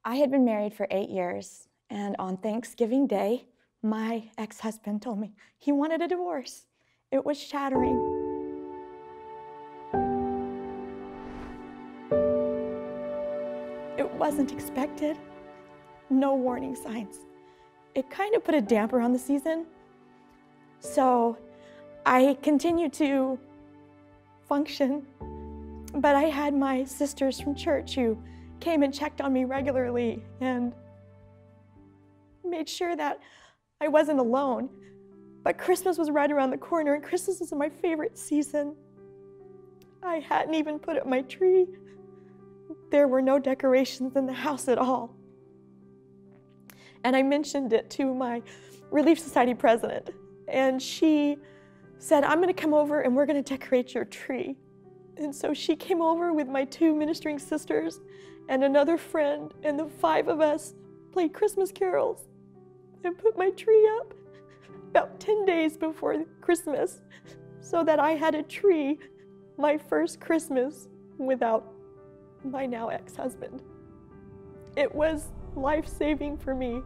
I had been married for 8 years, and on Thanksgiving Day, my ex-husband told me he wanted a divorce. It was shattering. It wasn't expected. No warning signs. It kind of put a damper on the season. So I continued to function, but I had my sisters from church who came and checked on me regularly and made sure that I wasn't alone. But Christmas was right around the corner, and Christmas is my favorite season. I hadn't even put up my tree. There were no decorations in the house at all. And I mentioned it to my Relief Society president, and she said, "I'm gonna come over and we're gonna decorate your tree." And so she came over with my 2 ministering sisters and another friend, and the 5 of us played Christmas carols and put my tree up about 10 days before Christmas so that I had a tree my first Christmas without my now ex-husband. It was life-saving for me.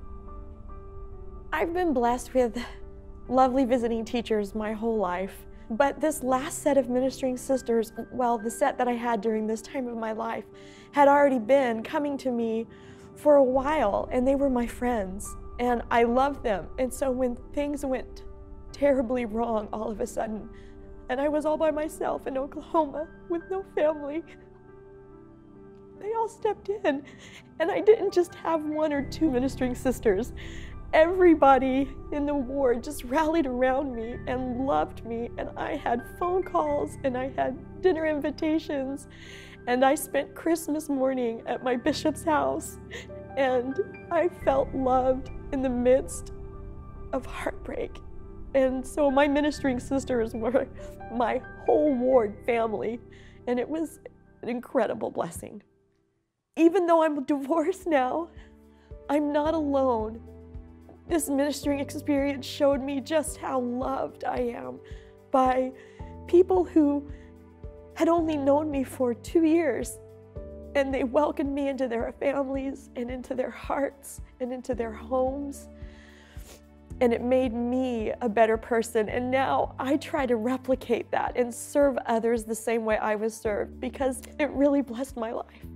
I've been blessed with lovely visiting teachers my whole life, but this last set of ministering sisters, well, the set that I had during this time of my life, had already been coming to me for a while, and they were my friends, and I loved them. And so when things went terribly wrong all of a sudden, and I was all by myself in Oklahoma with no family, they all stepped in, and I didn't just have 1 or 2 ministering sisters. Everybody in the ward just rallied around me and loved me, and I had phone calls and I had dinner invitations, and I spent Christmas morning at my bishop's house, and I felt loved in the midst of heartbreak. And so my ministering sisters were my whole ward family, and it was an incredible blessing. Even though I'm divorced now, I'm not alone. This ministering experience showed me just how loved I am by people who had only known me for 2 years, and they welcomed me into their families and into their hearts and into their homes, and it made me a better person. And now I try to replicate that and serve others the same way I was served, because it really blessed my life.